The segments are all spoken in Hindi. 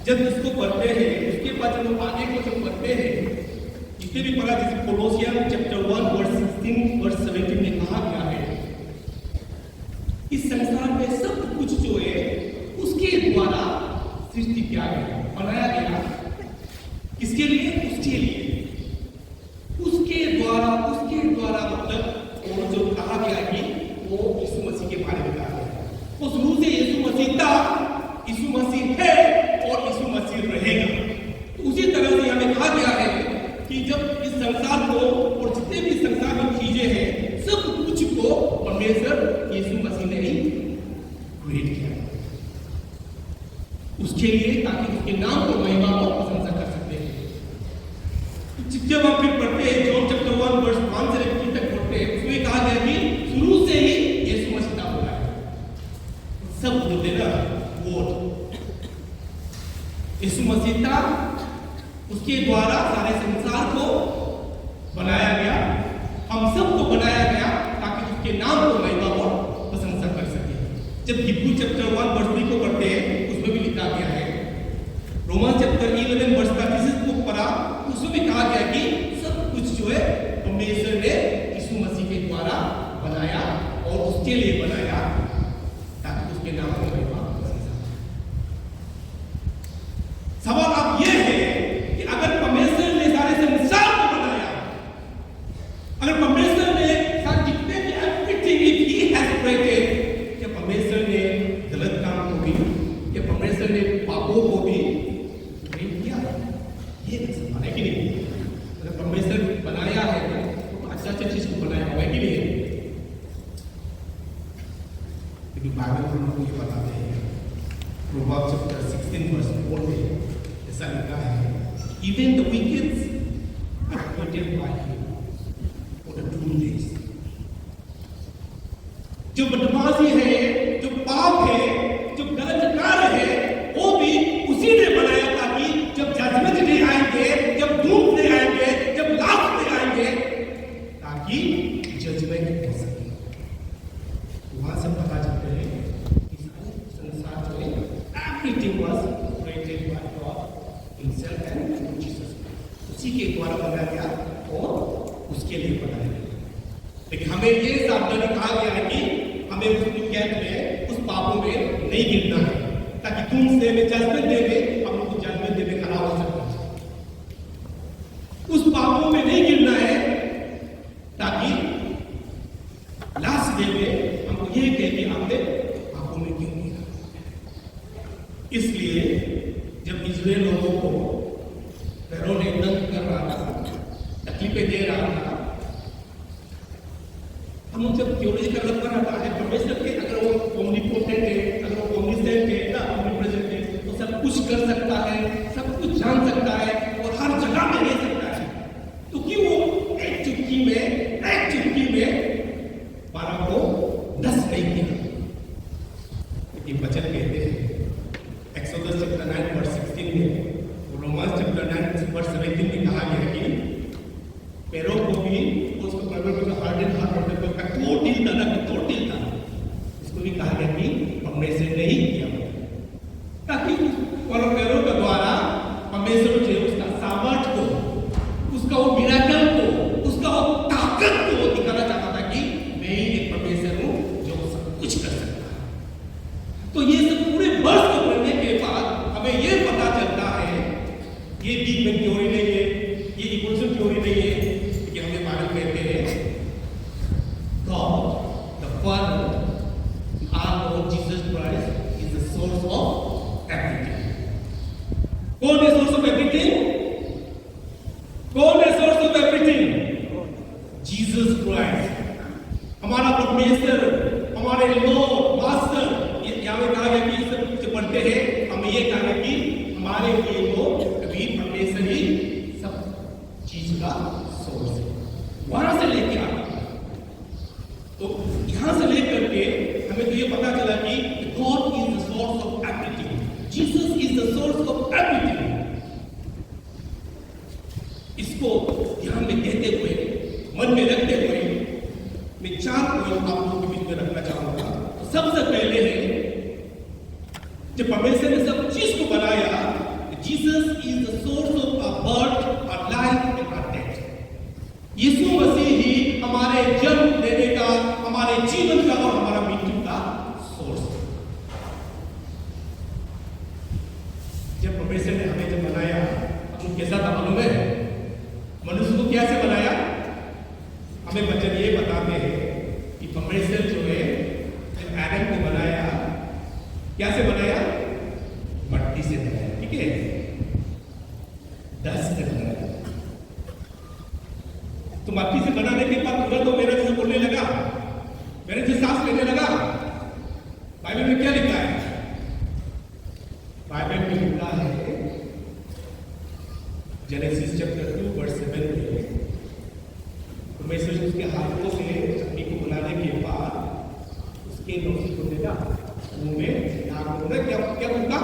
जब इसको पढ़ते हैं, उसके बाद जब हम आगे को जब पढ़ते हैं, इससे भी पढ़ा जैसे कोलोसियन चैप्टर 1 वर्स 16 वर्स 17 में कहा गया है, इस संसार में सब कुछ जो है उसके द्वारा सृष्टि किया गया, बनाया गया। किसके लिए? उसके लिए। उसके द्वारा मतलब वो जो कहा गया कि वो यीशु मसीह के बारे में कहा गया। उस रूह से यीशु मसीह था, यीशु मसीह है और यीशु मसीह रहेगा। तो उसी तरह से हमें कहा गया है कि जब इस संसार को और जितने भी संसार में चीजें हैं, सब कुछ को परमेश्वर यीशु मसीह ने ही क्रिएट किया उसके लिए, ताकि उसके नाम को महिमा और प्रशंसा कर सकते हैं। जब हम फिर पढ़ते हैं जॉन चैप्टर 1 वर्स 1 से 3 तक पढ़ते हैं, उसमें कहा गया कि शुरू से ही यीशु मसीह का बोला है। सब बोलते ना वर्ड यीशु मसीह था, उसके द्वारा सारे संसार को बनाया गया, हम सबको बनाया गया ताकि उसके नाम को महिमा और प्रशंसा कर सके। जब हिब्रू चैप्टर 1 वर्स 3 को पढ़ते हैं, उसमें भी लिखा गया है। रोमन चैप्टर 11 वर्स 36 को पढ़ा, उसमें भी कहा गया कि सब कुछ जो है परमेश्वर ने यीशु मसीह के द्वारा बनाया और उसके लिए बनाया ताकि उसके नाम को महिमा प्रशंसा। सवाल अब यह है कि अगर परमेश्वर ने सारे संसार को बनाया, अगर परमेश्वर ने सारे जितने भी एवरीथिंग ही हैज क्रिएटेड, क्या परमेश्वर ने गलत काम को भी, क्या परमेश्वर ने पापों को भी क्रिएट किया? ये सवाल है कि नहीं? अगर परमेश्वर बनाया है तो अच्छा चीज को बनाया हुआ है कि नहीं? लेकिन बाइबल में हमको ये बताते हैं, प्रोवर्ब्स चैप्टर 16 वर्स 4 में ऐसा लिखा है, even the wicked are created by him for the true days। जो बदमाशी है, जो पाप है, जो गलत कार्य है, वो भी उसी ने बनाया ताकि जब जजमेंट डे आएंगे, जब धूप डे आएंगे, जब लास्ट डे आएंगे, ताकि जजमेंट हो सके। वहां से पता चलते हैं कि संसार जो है everything was created by God himself and Jesus, उसी के द्वारा बनाया गया और उसके लिए बनाया गया। लेकिन हमें ये सावधानी कहा गया है कि हमें उस दुनियात में, उस पापों में नहीं गिरना है, ताकि तुम से में जजमेंट डे में हम लोग को जजमेंट डे में खड़ा हो सकता है। उस पापों में नहीं गिरना है ताकि लास्ट डे में हमको ये कहे कि आपने पापों में क्यों गिरा। इसलिए जब इजराइल लोगों को फरोह ने तंग कर रहा था, तकलीफें दे रहा था, हम लोग जब थियोलॉजी का मतलब आता है परमेश्वर के, अगर वो ओमनीपोटेंट है, अगर वो ओमनीसेंट है ना, ओमनीप्रेजेंट है, तो सब कुछ कर सकता है, सब कुछ जान सकता है और हर जगह में रह सकता है, तो क्यों वो एक चुटकी में बारह को 10 नहीं किया? लेकिन वचन कहते हैं एक्सोडस चैप्टर 9 वर्स 16 में, रोमन्स चैप्टर 9 वर्स 17 में कहा गया कि फरोह को भी उसको परमेश्वर को हार्ड एंड हार्ड होते का टोटिल था, इसको भी कहा गया कि परमेश्वर ने ही किया, ताकि फरोह के द्वारा परमेश्वर जो उसका सामर्थ्य को, उसका वो मिराकल को, उसका वो ताकत को दिखाना चाहता था कि मैं ही एक परमेश्वर हूं जो सब कुछ कर सकता है। तो ये सब पूरे वर्ष को पढ़ने के बाद हमें ये पता चलता है, ये बिग बैंग थ्योरी नहीं है, ये इवोल्यूशन थ्योरी नहीं है, कि हमें बाइबल कहते हैं God the Father, our Lord Jesus Christ is the source of everything। कौन है source of everything? कौन है source of everything? Jesus Christ, हमारा परमेश्वर, हमारे लॉर्ड मास्टर। यहाँ में कहा गया कि सब कुछ पढ़ते हैं, हमें ये कहा कि हमारे लिए तो कभी परमेश्वर ही सब चीज का सोर्स है, वहां से लेके आता। तो यहां से लेकर के हमें तो ये पता चला कि God is the source of everything, Jesus is the source of everything. इसको ध्यान में कहते हुए, मन में रखते हुए, मैं 4 पॉइंट आप लोगों के बीच में रखना चाहूंगा। सबसे पहले है, जब परमेश्वर ने सब चीज को बनाया जब परमेश्वर ने हमें जब बनाया, हम कैसा था मालूम है? मनुष्य को कैसे बनाया? हमें वचन ये बताते हैं कि परमेश्वर जो है जब आदम को बनाया, कैसे बनाया? मट्टी से बनाया, ठीक है? डस्ट से बनाया। तो मट्टी से बनाने के बाद तुरंत तो मेरे जैसे बोलने लगा, मेरे जैसे सांस लेने लगा। बाइबल में क्या लिखा है? बाइबल में लिखा है जेनेसिस चैप्टर 2 वर्स 7 में, परमेश्वर उसके हाथों से मट्टी को बनाने के बाद उसके नोसी को देगा, मुंह में नाक में क्या क्या होगा?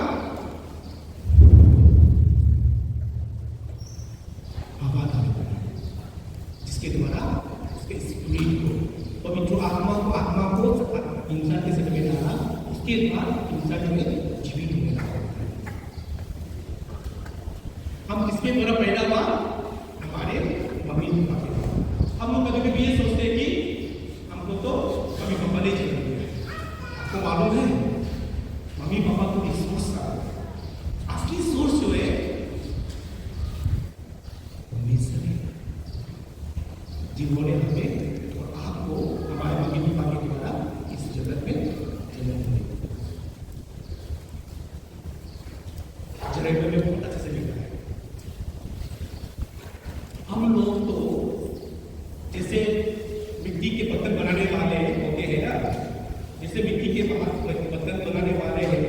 जिसके द्वारा उसके स्पिरिट को, पवित्र आत्मा को इंसान के शरीर में डाला, उसके बाद इंसान में जीवित होने लगा। हम किसके द्वारा पैदा हुआ? हमारे मम्मी पापा के द्वारा। हम लोग कभी कभी ये सोचते हैं कि हमको तो मम्मी पापा ने जन्म दिया। आपको मालूम है मम्मी पापा को एक सोर्स था, असली सोर्स जो है जिन्होंने हमें और आपको हमारे मम्मी पापा के द्वारा इस जगत में जन्म दिया। जरेब में बहुत अच्छे से लिखा है। हम लोग तो जैसे मिट्टी के बर्तन बनाने वाले होते हैं ना, जैसे मिट्टी के बर्तन बनाने वाले हैं,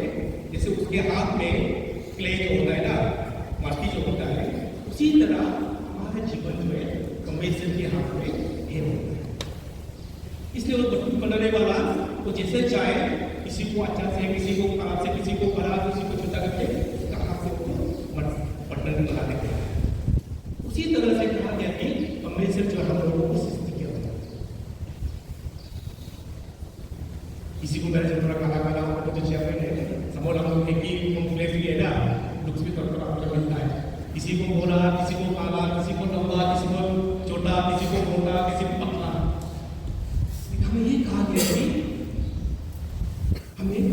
जैसे उसके हाथ में क्ले जो होता है ना, माटी जो होता है, उसी तरह हमारे जीवन में परमेश्वर के हाथ में है होता है। इसलिए वो बर्तन बनाने वाला वो जैसे चाहे किसी को अच्छा से, किसी को खराब से, किसी को बड़ा, किसी को छोटा करके उसका हाथ से वो बर्तन बना देते हैं। उसी तरह से कहा गया कि परमेश्वर जो हम लोगों को सृष्टि किया था। किसी को मेरे से थोड़ा काला काला हो तो चाहिए समोल हम लोग एक ही कॉम्प्लेक्स लिए ना, लुक्स भी थोड़ा थोड़ा मिलता है। किसी को गोरा, किसी को काला, किसी को लंबा, किसी को छोटा, किसी को मोटा, किसी को पतला। हमें ये कहा गया कि हमें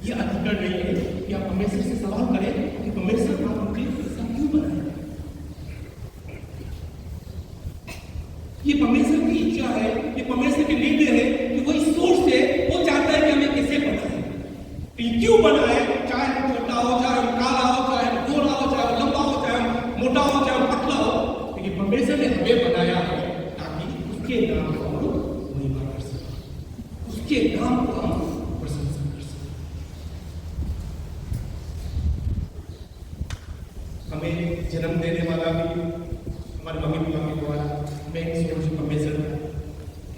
ये अधिकार नहीं है कि आप परमेश्वर से सवाल करें कि परमेश्वर आप मुझे ऐसा क्यों बनाया? ये परमेश्वर की इच्छा है, ये परमेश्वर की निर्णय है कि वो इस सोर्स से वो चाहता है कि हमें कैसे बनाए, क्यों बनाए, चाहे हम छोटा हो, चाहे हम काला हो, चाहे हम गोरा हो, चाहे हम लंबा हो, चाहे हम मोटा हो, चाहे हम पतला हो, लेकिन परमेश्वर ने हमें बनाया है ताकि उसके नाम को हम महिमा कर सकें, उसके नाम को हम प्रशंसा कर सकें। हमें जन्म देने वाला भी हमारे मम्मी पापा के द्वारा मैं सोच परमेश्वर था,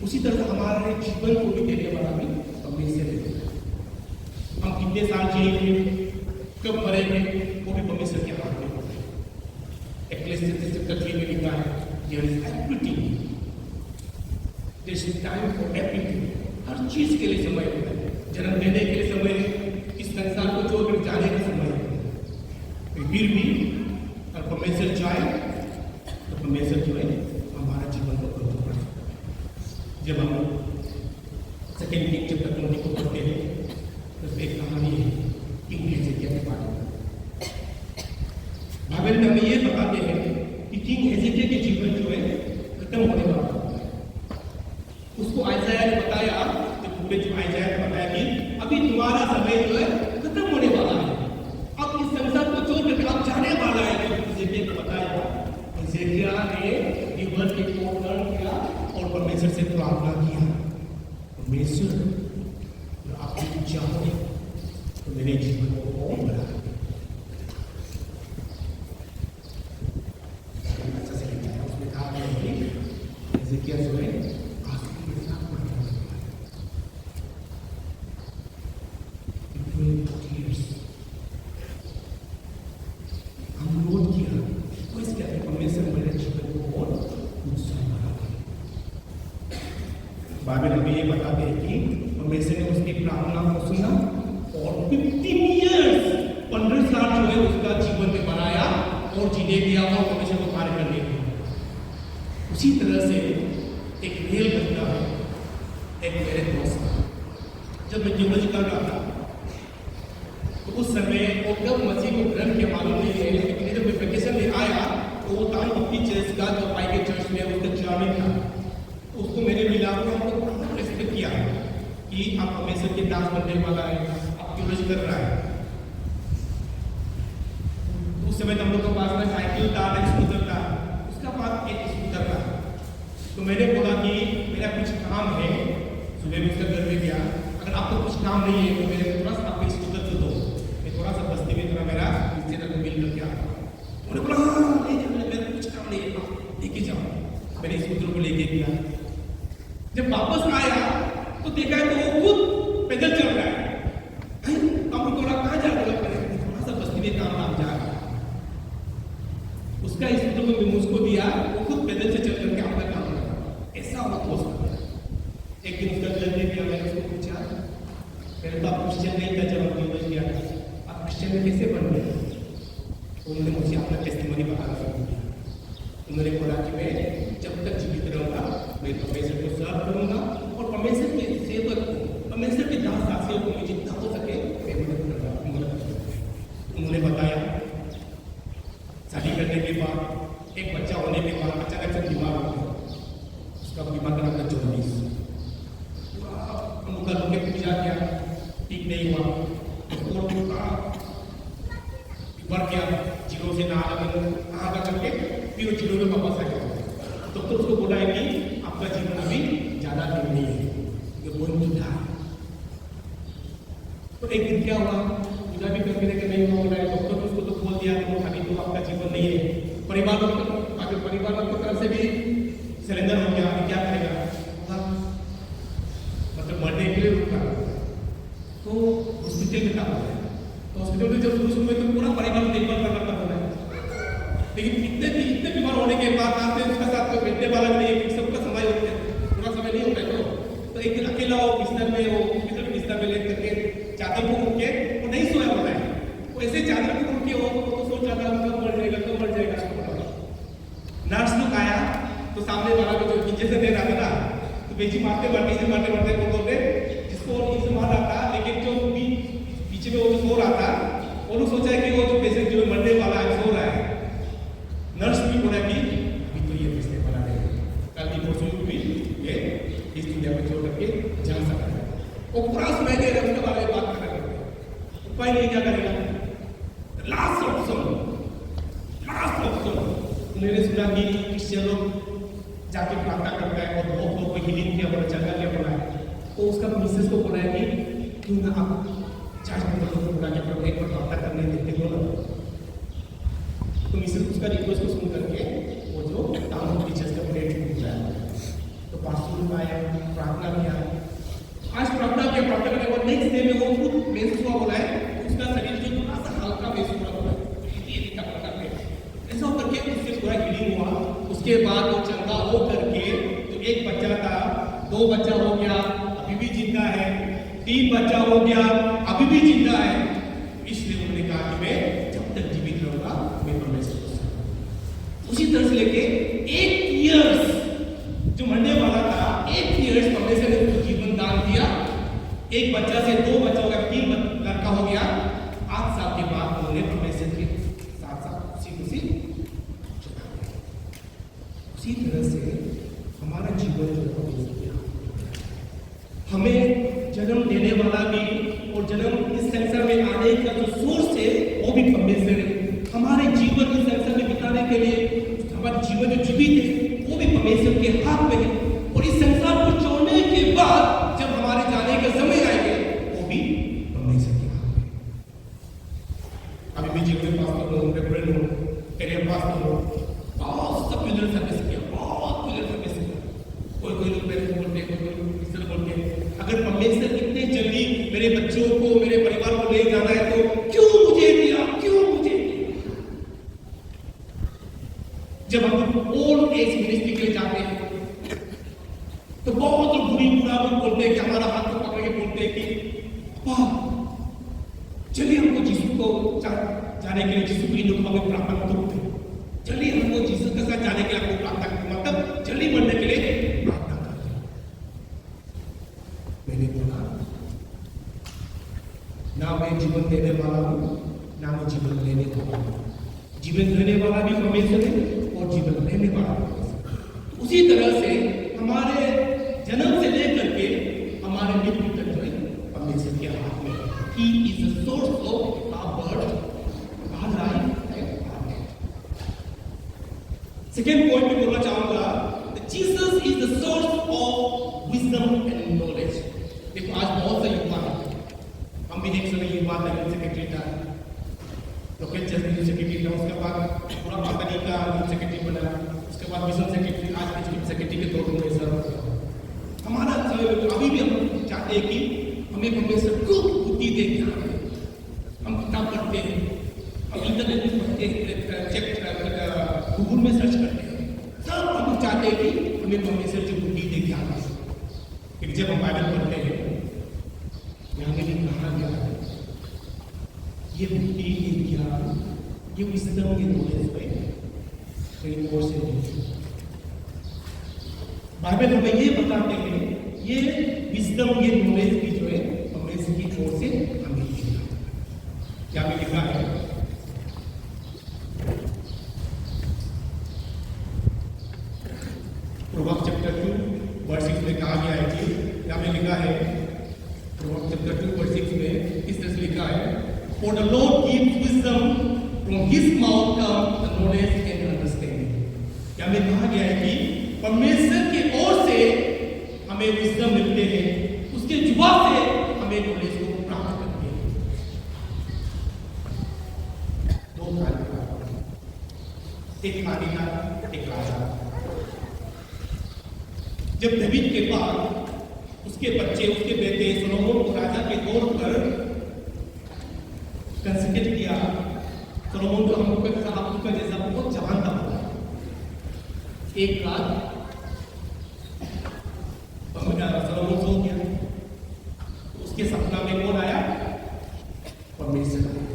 उसी तरह हमारे जीवन को भी देने वाला भी परमेश्वर है। हम कितने साल जिएंगे, कब मरेंगे, वो भी परमेश्वर के हाथ में होता है। एक्लेसियास चैप्टर 3 में लिखा है, there is everything, there is time for everything. हर चीज के लिए समय होता है। जन्म देने के लिए समय है, इस संसार को छोड़कर जाने का समय है। फिर भी अगर परमेश्वर चाहे तो परमेश्वर जो है हमारा जीवन को बदल सकता है। जब हम सेकेंड किंग चैप्टर 20 को पढ़ते हैं तो एक कहानी है किंग हेजेकिया के बारे में। बाइबल में हमें ये बताते हैं कि किंग हेजेकिया के जीवन जो है खत्म होने वाला है। उसको आयसाया ने बताया, तो पूरे जो आयसाया ने बताया कि अभी तुम्हारा समय जो है खत्म होने वाला है, अब इस संसार को छोड़कर आप जाने वाला है। तो हेजेकिया को बताया, हेजेकिया ने रिवर के को टर्न किया और परमेश्वर से प्रार्थना किया, परमेश्वर आपकी इच्छा हो तो मेरे जीवन को और बढ़ा दे। अच्छा से लिखा है, उसने कहा कि हेजेकिया जो है आंसू के साथ बढ़ा हम रोज किया तो इसके आगे परमेश्वर मेरे जीवन को और उत्साह बढ़ा दे। बाइबल हमें ये बताते हैं कि परमेश्वर ने उसकी प्रार्थना को सुना और 15 इयर्स 15 साल जो है उसका जीवन में बनाया और जीने दिया और परमेश्वर को कार्य करने दिया। उसी तरह से एक रियल घटना है। एक मेरे दोस्त जब मैं जियोलॉजी कर रहा था तो उस समय में और कब मसीह को ग्रहण किया मालूम नहीं है, लेकिन जब मैं वेकेशन में आया तो वो टाउन ऑफ चर्च का जो पाई के चर्च में उसका चेयरमैन था, उसको मैंने मिला और हमको बहुत रेस्पेक्ट किया कि आप परमेश्वर के दास बनने वाला है, आप थियोलॉजी कर रहा है। उस समय हम लोग के पास में साइकिल था, एक स्कूटर था, उसका पास एक स्कूटर था। तो मैंने बोला कि मेरा कुछ काम है, सुबह में उसका घर में गया, अगर आपको कुछ काम नहीं है तो मेरे थोड़ा सा आपको स्कूटर तो दो, मैं थोड़ा सा बस्ती में थोड़ा मेरा रिश्तेदार को मिल करके आता हूँ। उन्होंने बोला हाँ ले जाओ, मेरा कुछ काम नहीं है, लेके जाओ। मैंने स्कूटर को लेके गया, जब वापस आया तो देखा है तो वो खुद पैदल चल रहा है। अब बोला कहाँ जा रहा है, थोड़ा सा बस्ती में काम आप जा रहा है। उसका स्कूटर को मुझको दिया, वो खुद पैदल से चल करके अपना काम कर, ऐसा मत हो सकता। एक दिन उसका घर में गया, मैंने उसको पूछा, पहले तो आप क्रिश्चियन नहीं था, जब आप किया आप क्रिश्चियन में कैसे बन गए? उन्होंने मुझे अपना टेस्टिमनी बताना शुरू किया। उन्होंने बोला कि मैं जब तक जीवित रहूंगा मैं परमेश्वर को सर्व करूंगा और परमेश्वर के सेवक को, परमेश्वर के दास दासियों को मैं जितना हो सके मैं मदद करूंगा। उन्होंने बताया शादी करने के बाद, एक बच्चा होने के बाद अचानक से बीमार हो गया। उसका बीमार करा था 24, उनका लोग पूजा किया, ठीक नहीं हुआ, बढ़ गया, जीरो से नहा करके फिर वो जीरो में वापस आ गया। तो उसको बोला है कि आपका जीवन अभी ज्यादा दिन नहीं है, ये बोल था। तो एक दिन क्या हुआ, पूजा भी करके लेकर नहीं हुआ, बोला डॉक्टर ने उसको तो बोल दिया तो अभी तो आपका जीवन नहीं है। परिवार वालों की तरफ से भी सिलेंडर हो गया, अभी क्या करेगा, मतलब मरने के लिए रुका। तो हॉस्पिटल में काम है, तो हॉस्पिटल में जब शुरू में तो पूरा परिवार देखभाल करना पड़ता है, लेकिन इतने बीमार होने के बाद आते उसका साथ कोई बैठने वाला नहीं है, सबका समय होता है, पूरा समय नहीं होता है। तो एक दिन अकेला वो बिस्तर में, वो हॉस्पिटल में बिस्तर में लेट करके चादर को उठ के वो नहीं सोया होता है, वो ऐसे चादर को उठ के वो तो सोच रहा था कब मर जाएगा, कब मर जाएगा। नर्स लोग आया तो सामने वाला को जो इंजेक्शन दे रहा था ना, तो बेची मारते मारते बोलते जिसको इंजेक्शन मार रहा था, लेकिन जो पीछे में वो जो सो रहा था वो लोग सोचा कि वो जो पेशेंट जो मरने वाला है सो रहा है। नर्स भी बोला कि अभी तो ये पिछले वाला है, कल की परसों भी ये इस दुनिया में छोड़ करके जा सकता है। वो पूरा समय दे रहे उसके बारे में बात कर रहे हैं, उपाय नहीं क्या करेगा, लास्ट ऑप्शन। मैंने सुना कि क्रिश्चियन लोग जाके प्रार्थना करता है और बहुत लोग को हीलिंग किया बोला, चंगा किया बोला है। तो उसका मिसेस को बोला है कि क्यों ना आप चार्ज में तो बोला कि अपना एक बार प्रार्थना करने देते हो ना। तो मिसेस उसका रिक्वेस्ट को सुन करके वो जो टाउन टीचर्स का प्लेट पूछा है, तो पास्टर आया, प्रार्थना किया। आज प्रार्थना किया, प्रार्थना करने के बाद नेक्स्ट डे में वो खुद महसूस हुआ बोला है, उसका शरीर जो थोड़ा सा हल्का महसूस हुआ बोला है, ऐसा होकर के उससे पूरा हीलिंग हुआ। उसके बाद वो चंगा हो करके तो एक बच्चा था, 2 बच्चा हो गया, अभी भी जिंदा है, 3 बच्चा हो गया, अभी भी जिंदा है। इसलिए उन्होंने कहा कि मैं जब तक जीवित रहूंगा मैं परमेश्वर को सर्व। उसी तरह से लेके 8 इयर्स जो मरने वाला था, 8 इयर्स परमेश्वर ने उसको जीवन दान दिया। एक बच्चा से 2 बच्चा हो गया, 3 लड़का हो गया। 8 साल के बाद उन्होंने परमेश्वर के साथ उसी उसी तरह से हमारा जीवन जो है, हमें जन्म देने वाला भी और जन्म इस संसार में आने का जो सोर्स है वो भी परमेश्वर है। हमारे जीवन इस संसार में बिताने के लिए हमारा जीवन जो जीवित है वो भी परमेश्वर के हाथ में है। और इस संसार को छोड़ने के बाद जब हमारे जाने का समय आएगा वो भी परमेश्वर के हाथ में। अभी मैं जीवन पास्टर हूँ, रेफरेंट हूँ, करियर पास्टर हूँ, बहुत सब पिलर सर्विस किया, बहुत पिलर सर्विस किया। कोई लोग मेरे को बोलते, कोई लोग इस तरह बोलते। अगर परमेश्वर इतने जल्दी मेरे बच्चों को, मेरे परिवार को ले जाना है तो क्यों मुझे दिया, क्यों मुझे दिया? जब हम ओल्ड एज मिनिस्ट्री के लिए जाते हैं तो बहुत बुरी बुरा लोग बोलते हैं कि हमारा हाथ को पकड़ के बोलते हैं कि चलिए हमको यीशु को जाने के लिए, यीशु की लोग हमें प्रार्थना करते हैं, चलिए हमको यीशु के साथ जाने के लिए आपको प्रार्थना करते, मतलब जल्दी बढ़ने के लिए प्रार्थना करते हैं। मैंने बोला ना मैं जीवन देने वाला हूँ ना मैं जीवन लेने वाला हूं। जीवन देने वाला भी परमेश्वर है और जीवन लेने वाला भी परमेश्वर है। उसी तरह से हमारे जन्म से लेकर के हमारे मृत्यु तक जो है परमेश्वर के हाथ में। He is the source of our birth, our life and our death. Second point में बोलना चाहूंगा, Jesus is the source of wisdom and knowledge. देखो आज बहुत से युवा है, हम भी एक समय युवा था, यूथ सेक्रेटरी था, लोकल चर्च में सेक्रेटरी था, उसके बाद पूरा पातनी का यूथ सेक्रेटरी बना, उसके बाद मिशन सेक्रेटरी, आज के यूथ सेक्रेटरी के तौर पर सर। हमारा अभी भी हम चाहते हैं कि हमें परमेश्वर को बुद्धि दे, ज्ञान दे। हम किताब पढ़ते हैं, हम इंटरनेट में पढ़ते हैं, चेक गूगल में सर्च करते हैं, सब हम चाहते हैं कि हमें परमेश्वर की बुद्धि दे, ज्ञान दे। लेकिन जब हम बाइबल पढ़ते हैं, यहाँ में भी कहा गया है ये बुद्धि, ये ज्ञान, ये विजडम, ये नॉलेज पे कहीं और से नहीं। बाइबल हमें ये बताते हैं ये विजडम, ये नॉलेज भी जो है परमेश्वर की ओर से हमें मिला। क्या में लिखा है, प्रोवर्ब्स चैप्टर 2 वर्स 6 में कहा गया है कि क्या में लिखा है, प्रोवर्ब्स चैप्टर 2 वर्स 6 में इस तरह से लिखा है, For the Lord gives wisdom, from His mouth comes the knowledge and understanding। क्या में कहा गया है कि परमेश्वर की ओर से हमें विजडम मिलते हैं, उसके जुबान से हमें नॉलेज को प्राप्त करते हैं। दो कार्य, एक आदि का, एक राजा। जब दाऊद के बाद उसके बच्चे, उसके बेटे सोलोमन को राजा के तौर पर कंसिडर किया, सोलोमन तो हम लोग का जैसा बहुत जवान था। एक रात सोलोमन सो गया, उसके सपना में कौन आया, परमेश्वर आया।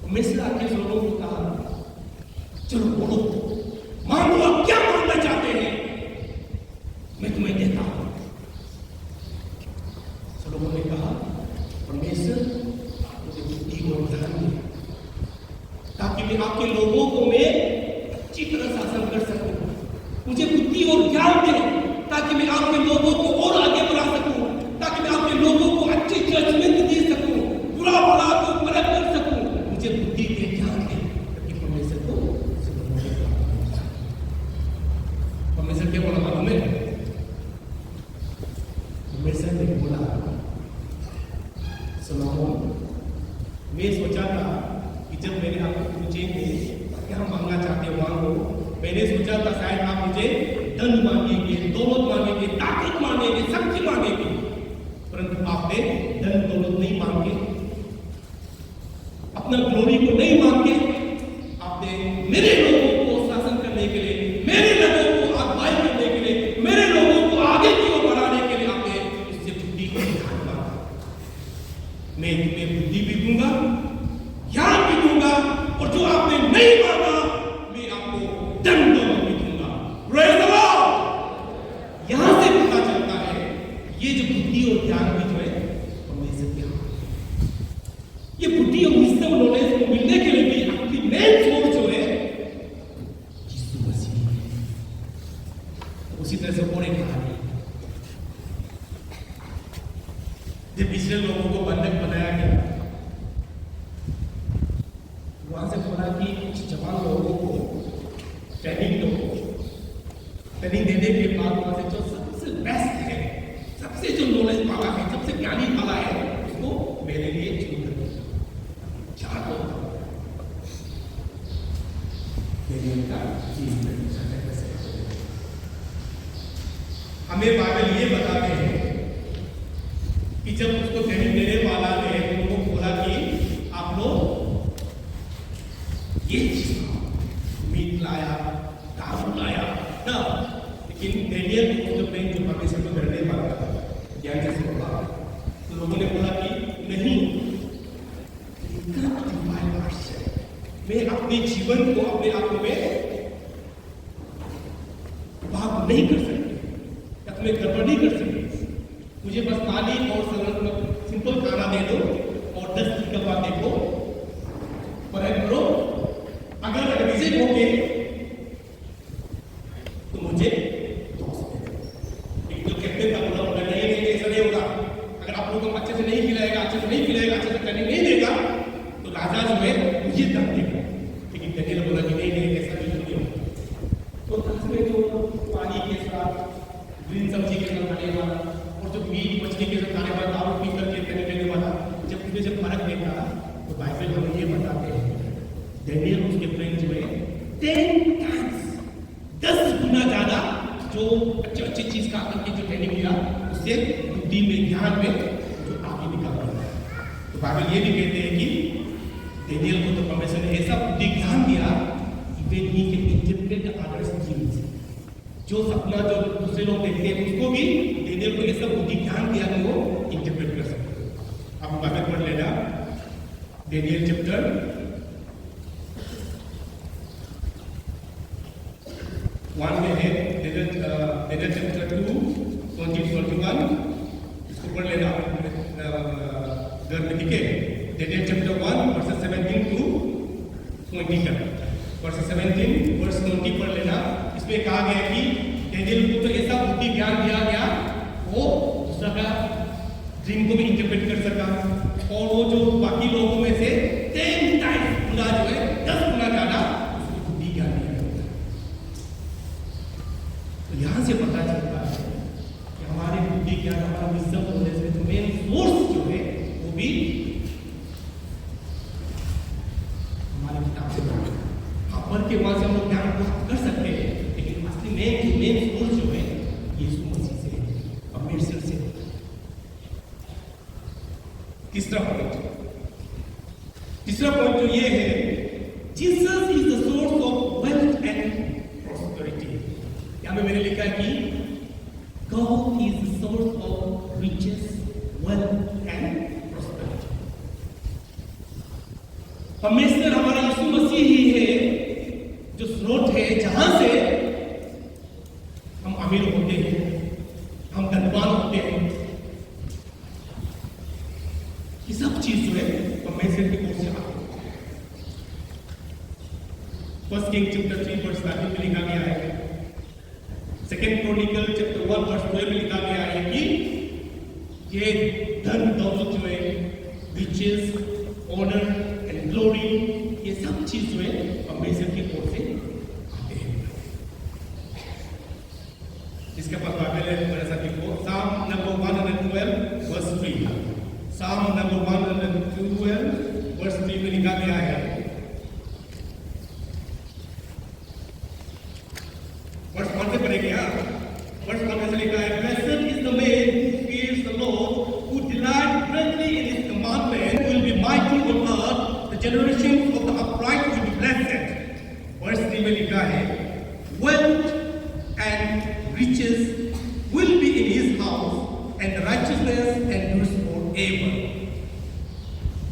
परमेश्वर आके सोलोमन को कहा, चलो बोलो, मांगो, आप क्या मांगना चाहते हैं, मैं तुम्हें देता हूं। सोलोमन ने कहा, परमेश्वर मुझे बुद्धि और ज्ञान दे, ताकि मैं आपके लोगों को मैं अच्छी तरह शासन कर सकूं। मुझे बुद्धि और ज्ञान दे ताकि मैं आपके लोगों को और आगे बढ़ा सकूं, ताकि मैं आपके लोगों को अच्छी जजमेंट दे सकूं, बुरा भला को परख कर सकूं। मुझे बुद्धि दे, ज्ञान दे, ताकि परमेश्वर को परमेश्वर क्या बोला मालूम है, परमेश्वर ने बोला, सोलोमन मैं सोचा था कि जब मैंने आपको पूछेंगे क्या मांगना चाहते हो मांगो, मैंने सोचा था शायद आप मुझे धन मांगेंगे, दौलत मांगेंगे, ताकत मांगेंगे, शक्ति मांगेंगे, परंतु आपने धन दौलत नहीं मांगे, अपना ग्लोरी को नहीं मांगे, आपने मेरे लोगों को शासन करने के लिए, मेरे लोगों को अगुवाई करने के लिए, मेरे लोगों को आगे की ओर बढ़ाने के लिए आपने उससे बुद्धि को ध्यान मांगा। मैं तुम्हें बुद्धि भी दूंगा, ज्ञान भी दूंगा, और जो आपने नहीं मांगा मैं आपको धन दौलत भी दूंगा। Praise the Lord. यहां से पता चलता है ये जो बुद्धि और ज्ञान भी जो है परमेश्वर के हाथ में। ये बुद्धि और विजडम नॉलेज को मिलने के लिए भी आपकी मेन सोर्स जो है यीशु मसीह है। उसी तरह से और एक कहानी, जब इस्राएल लोगों को बंधक बनाया गया, वहां से बोला कि कुछ जवान लोगों को ट्रेनिंग दो, ट्रेनिंग देने के बाद वहां से जो सबसे बेस्ट है, सबसे जो नॉलेज वाला है, सबसे ज्ञानी वाला है, उसको मेरे लिए चुन कर चार लोग हमें बाइबल ये बताते हैं कि जब उसको ट्रेनिंग देने वाला ने उनको बोला कि आप लोग ये चीज मीट लाया, दारू लाया ना, लेकिन डेनियल जो परमेश्वर को डरने वाला था, ज्ञान से बोला, तो लोगों ने बोला कि नहीं, मैं अपने जीवन को अपने आप में भाग नहीं कर सकती, या तुम्हें गड़बड़ नहीं कर सकती। मुझे बस पानी और सिंपल खाना दे दो और 10 दिन के बाद देखो डेनियल उसके फ्रेंड जो है 10 टाइम्स 10 गुना ज्यादा जो अच्छी चीज का करके जो ट्रेनिंग लिया उससे बुद्धि में ज्ञान में जो आगे निकल रहा है। तो बाइबल ये भी कहते हैं कि डेनियल को तो परमेश्वर ने ऐसा बुद्धि ज्ञान दिया even he can interpret others dreams. जो सपना जो दूसरे लोग देखते हैं उसको भी डेनियल को ऐसा बुद्धि ज्ञान दिया कि वो इंटरप्रेट कर सकते हैं। आप बाइबल पढ़ लेना डेनियल चैप्टर 1 में है, डेनियल चैप्टर 2 20-21 इसको पढ़ लेना घर में, ठीक है। डेनियल चैप्टर 1 वर्सेस 17 to 20 तक, वर्सेस 17 वर्स 20 पढ़ लेना। इसमें कहा गया कि डेनियल को तो ऐसा बुद्धि ज्ञान दिया गया वो दूसरा का ड्रीम को भी इंटरप्रेट कर सका, और वो जो बाकी लोगों में से 10 टाइम्स गुना जो है 10 गुना ज्यादा उसको बुद्धि ज्ञान दिया गया। तो यहां से पता चलता है कि हमारे बुद्धि ज्ञान, हमारा विजडम होने से जो मेन सोर्स जो है वो भी हमारे किताब से पढ़ के वहां से हम लोग ज्ञान प्राप्त कर सकते हैं, लेकिन असली मेन सोर्स जो है यीशु मसीह से, परमेश्वर से। तीसरा पॉइंट जो ये है, Jesus is the source of wealth and prosperity. यहां में मैंने लिखा है कि God is the source of riches, wealth and prosperity. परमेश्वर हमारा यीशु मसीह ही है जो स्रोत है जहां से हम अमीर होते हैं, हम धनवान होते हैं। ये सब चीज जो है परमेश्वर की ओर से आती है। फर्स्ट किंग चैप्टर 3 वर्स 13 में लिखा गया है, सेकंड क्रॉनिकल चैप्टर 1 वर्स 12 में लिखा गया है कि ये धन दौलत जो है, रिचेस, ऑनर एंड ग्लोरी, ये सब चीज जो है परमेश्वर की ओर से आते हैं। इसके पास बाइबल है, मेरे साथ लिखो, साम नंबर 112 वर्स 3। साम नंबर 112 वर्स 3 में लिखा गया है, वर्स 1 से पढ़ेंगे। वर्स 1 में लिखा है, blessed is the man who fears the Lord, who delights greatly in his commandment, will be mighty on earth, the generations of the upright will be blessed. Verse 3 में लिखा है, wealth and riches will be in his house, and righteousness endures forever.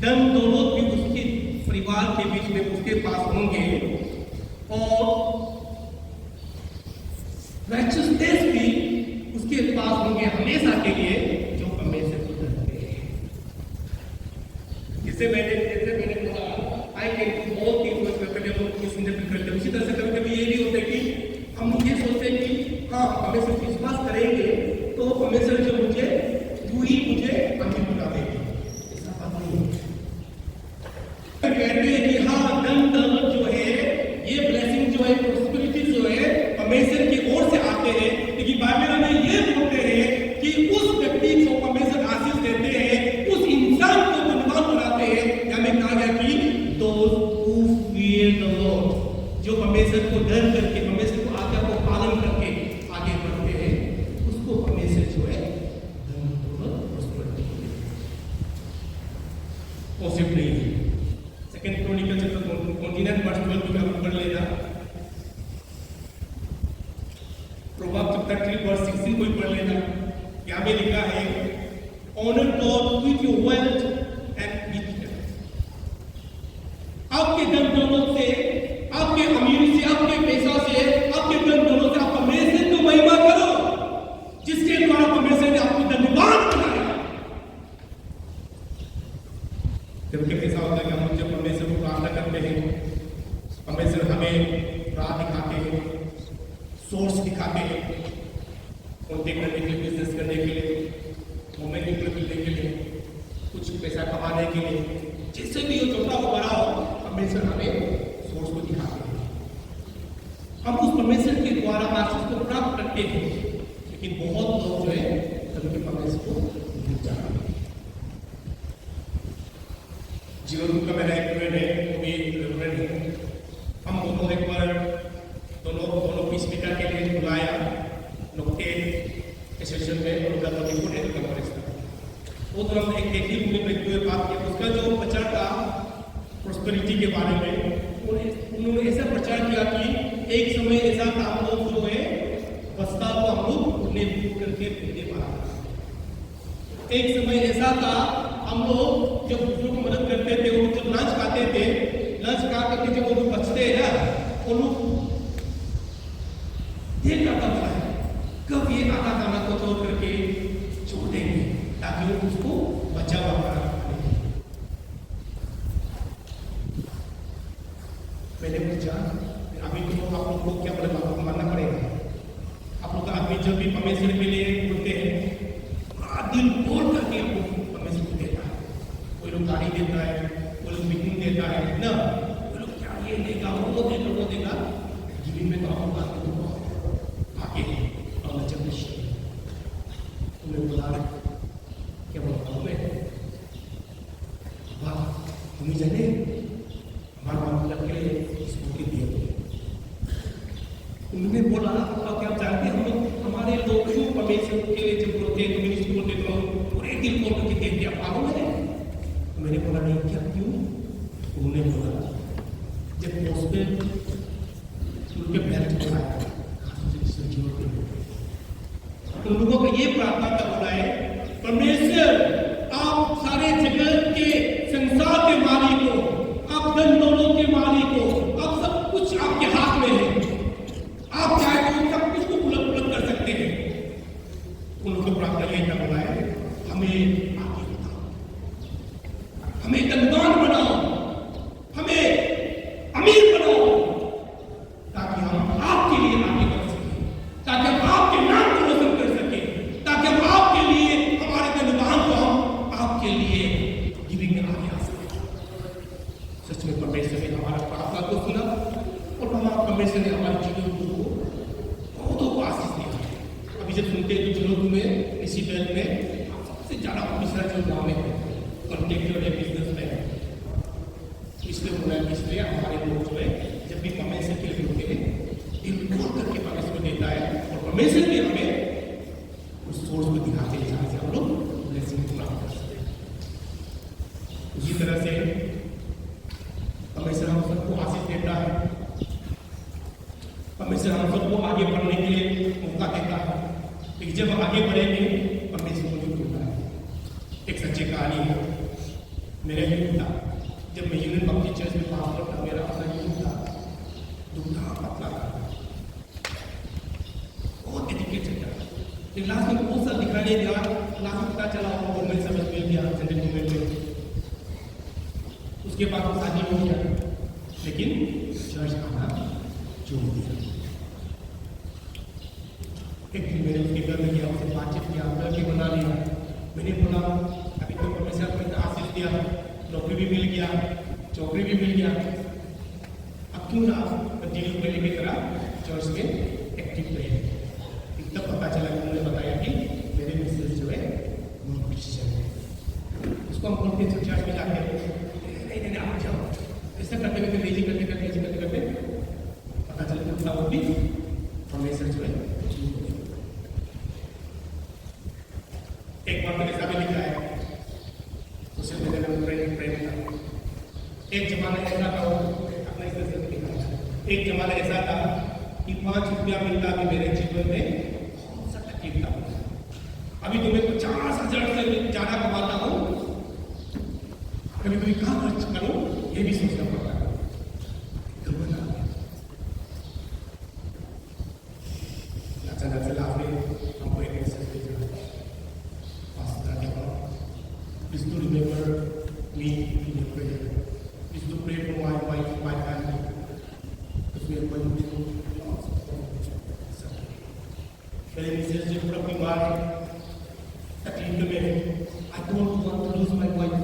धन दौलत भी उसके परिवार के बीच में उसके पास होंगे, और राइचसनेस भी उसके पास होंगे हमेशा के लिए, जो परमेश्वर को डरते हैं। जैसे मैंने कहा, I can do all things with कभी लोग इस इंटरप्रेट करते हैं। उसी तरह से कभी ये भी होता है कि हम ये सोचते हैं कि हाँ परमेश्वर पर विश्वास करेंगे तो परमेश्वर जो मुझे अमीर बना देंगे। ऐसा बात नहीं है। कहते हैं कि हाँ धन दौलत जो है, ये ब्लेसिंग जो है, प्रॉस्पेरिटी जो है परमेश्वर की ओर से आते हैं, लेकिन बाइबल में ये बोलते हैं कि उस व्यक्ति को परमेश्वर आशीष देते हैं, उस इंसान को धनवान बनाते हैं। हमें कहा गया कि those who fear the Lord, जो परमेश्वर को डर करके, परमेश्वर को आज्ञा को पालन करके आगे बढ़ते हैं, उसको परमेश्वर जो है धन दौलत प्रॉस्पेरिटी पॉसिबल नहीं है। सेकंड क्रॉनिकल चैप्टर 29 वर्स 12 में हम पढ़ लेना। प्रोवर्ब्स चैप्टर 3 वर्स 16 को पढ़ लेना। यहां में लिखा है, honour God with your wealth and riches. आपके धन दौलत से, आपके अमीरी से, आपके पैसा से, आपके धन दौलत से आप परमेश्वर को महिमा करो, जिसके द्वारा परमेश्वर ने आपको धन्यवाद बनाया। जबकि ऐसा होता है कि हम जब परमेश्वर को प्रार्थना करते हैं, परमेश्वर हमें राह दिखाते हैं, सोर्स दिखाते हैं, उनके करने के लिए, बिजनेस करने के लिए, मोमेंट मिलने के लिए, कुछ पैसा कमाने के लिए, जैसे भी हो, छोटा हो बड़ा हो, परमेश्वर हमें सोर्स को दिखाते हैं। हम उस परमेश्वर के द्वारा आशीष को प्राप्त करते हैं, लेकिन बहुत लोग जो है कभी परमेश्वर को भूल जाते हैं। जीवन का मेरा एक फ्रेंड है, वो भी रेवरेंड है। हम दोनों एक बार दोनों की स्पीकर के लिए बुलाया लोग के सेशन में, और उनका तो रिपोर्ट है कॉन्फ्रेंस था। वो तो हम एक ही मूवी में हुए बात किया। उसका जो प्रचार था प्रोस्पेरिटी के बारे में, उन्होंने ऐसा प्रचार किया कि एक समय ऐसा था हम लोग जो है बस्ता को हम लोग उड़ने करके फेंकने पाते। एक समय ऐसा था हम लोग जब दूसरों को मदद करते थे, वो जब लंच खाते थे, लंच खा करके जब वो लोग बचते हैं ना, वो लोग देख रहा था कब ये आधा खाना को तोड़ करके छोड़ देंगे ताकि वो उसको बचा हुआ मैंने पूछा, अभी तो आप लोग को क्या बोले, आप लोग को मानना पड़ेगा। आप लोग आदमी जब भी परमेश्वर के लिए बोलते हैं, दिल बोल करके आपको परमेश्वर को देता है। कोई लोग गाड़ी देता है, कोई लोग मीटिंग देता है ना, कोई लोग क्या ये देगा, वो देगा, वो देगा। गिविंग में तो आप लोग आगे और जब तुम्हें बोला क्या बोला तुम्हें, वाह तुम्हें जाने हमारा मतलब के लिए इसको के दिए। उन्होंने बोला क्या जानते हैं, हम लोग हमारे लोग क्यों परमेश्वर के लिए जब बोलते हैं, कम्युनिस्ट बोलते तो पूरे दिल बोल के देते हैं, पागल है। मैंने बोला नहीं, क्या क्यों? उन्होंने बोला जब हॉस्पिटल उनके बेल्ट पर आया, उन लोगों को ये प्रार्थना कर रहा है, परमेश्वर आप सारे जगत के संसार के मालिक हो, आप धन दौलत के मालिक हो, आप सब कुछ आपके हाथ में है, आप चाहे तो सब कुछ को बुलंद कर सकते हैं। उन लोगों को प्रार्थना यही कर रहा है, हमें आगे बताओ, हमें धनवान बनाओ, हमें अमीर बनाओ, ताकि हम आपके लिए आगे बढ़ सकें, ताकि हम आपके नाम को रोशन कर सकें, ताकि हम आपके लिए हमारे धनवान को हम आपके लिए गिविंग में आगे आ सकें। सच में परमेश्वर ने हमारा प्रार्थना को सुना, और हमारा परमेश्वर ने हमारे जीवन को बहुतों आशीष दिया। अभी जब सुनते हैं कुछ लोग में इसी बैल में सबसे ज्यादा परमेश्वर जो गाँव में है, कॉन्ट्रेक्टर है, बिजनेस में, इसलिए बोला है, इसलिए हमारे लोग जो है जब भी परमेश्वर के लिए होते हैं, दिल खोल करके परमेश्वर देता है, और परमेश्वर भी हमें उस सोर्स को दिखाते हैं जहाँ से हम लोग ब्लेसिंग प्राप्त कर सकते हैं। उसी तरह से परमेश्वर हम सबको आशीष देता है, परमेश्वर हम सबको आगे बढ़ने के लिए मौका देता है। लेकिन जब हम आगे बढ़ेंगे, परमेश्वर को भी होता है। एक सच्ची कहानी है, मेरा यूथ था, जब मैं यूनियन बप्टिस्ट चर्च में पास्टर था, मेरा अपना यूथ था, दूल्हा पतला था, बहुत एजुकेटेड था। लेकिन लास्ट में बहुत सारा दिखाई नहीं दिया, लास्ट में पता चला वो गवर्नमेंट सर्विस मिल गया, सेंट्रल गवर्नमेंट में। उसके बाद वो शादी हो गया, लेकिन चर्च आना छोड़ दिया। एक दिन मैंने उसके घर में गया, उससे बातचीत किया, घर भी बना लिया। मैंने बोला अभी तो परमेश्वर ने आशीष दिया, नौकरी भी मिल गया, चौकरी भी मिल गया, अब क्यों ना कंटिन्यू पहले की तरह चर्च में एक्टिव रहे। तब पता चला, उन्होंने बताया कि मेरे मिसेस जो है वो क्रिश्चियन है। उसको हम बोलते हैं चर्च में जाके, नहीं आप जाओ, ऐसा करते करते लेजी करते पता चला कि वो भी परमेश्वर जो है। एक बार मैंने सामने लिखा है, उसे मैंने प्रेम था। एक जमाना ऐसा था, अपना इस एक जमाना ऐसा था कि 5 रुपया मिलता भी मेरे जीवन में बहुत सा तकलीफ था। अभी तो मैं 50,000 से ज्यादा कमाता हूँ, कभी कभी कहाँ खर्च करूँ ये भी सोचना पड़ता है। अचानक से आपने हमको एक मैसेज भेजा, please do remember me in your prayer. Please do pray for my wife, my family, because we are going through lots of problems. मेरे मिसेस जो पूरा बीमार है, तकलीफ में है, I don't want to lose my wife.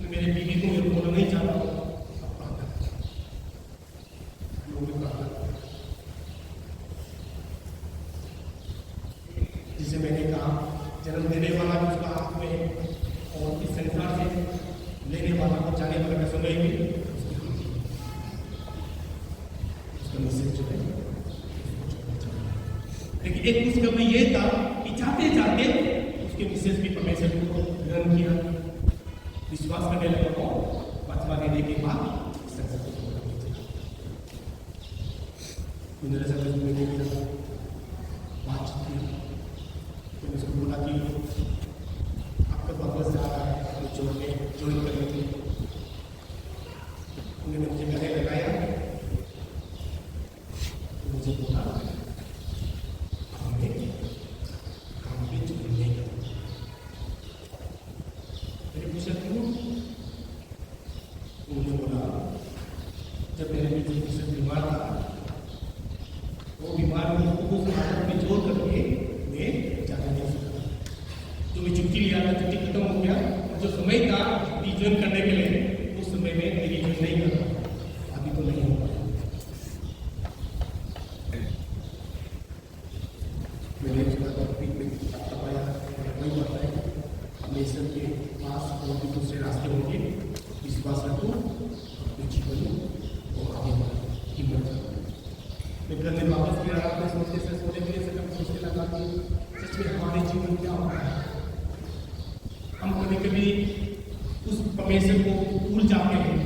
मैं मेरे बीवी को ये बोलना नहीं चाहता हूँ, एक खुशखबरी ये था कि जाते जाते उसके मिसेस भी परमेश्वर को ग्रहण किया, विश्वास करने लगा और बचवा देने के बाद बातचीत की। मैंने उसको बोला कि आपका वापस जा रहा है तो ज्वाइन करने के लिए। उन्होंने मुझे गले लगाया, मुझे बोला हमें काम भी ज्वाइन नहीं करना। मैंने पूछा क्यों? उन्होंने बोला जब मेरे बीच बीमार था, वो बीमार उस हालत में जोर करके मैं जाना नहीं सकता। जो मैं छुट्टी लिया था, छुट्टी खत्म हो गया और जो समय था ज्वाइन करने के लिए, उस समय में मेरी ज्वाइन नहीं कर रहा। अभी तो नहीं होगा। मैंने पाया वही बात है, परमेश्वर के पास और भी दूसरे रास्ते होंगे। विश्वास रखो, अपने जीवन को आगे बढ़ो, हिम्मत रखो। मैं घर में वापस गया, अपने सोचने के लिए सोचने लगा कि सच में हमारे जीवन क्या होता है। हम कभी कभी उस परमेश्वर को भूल जाते हैं,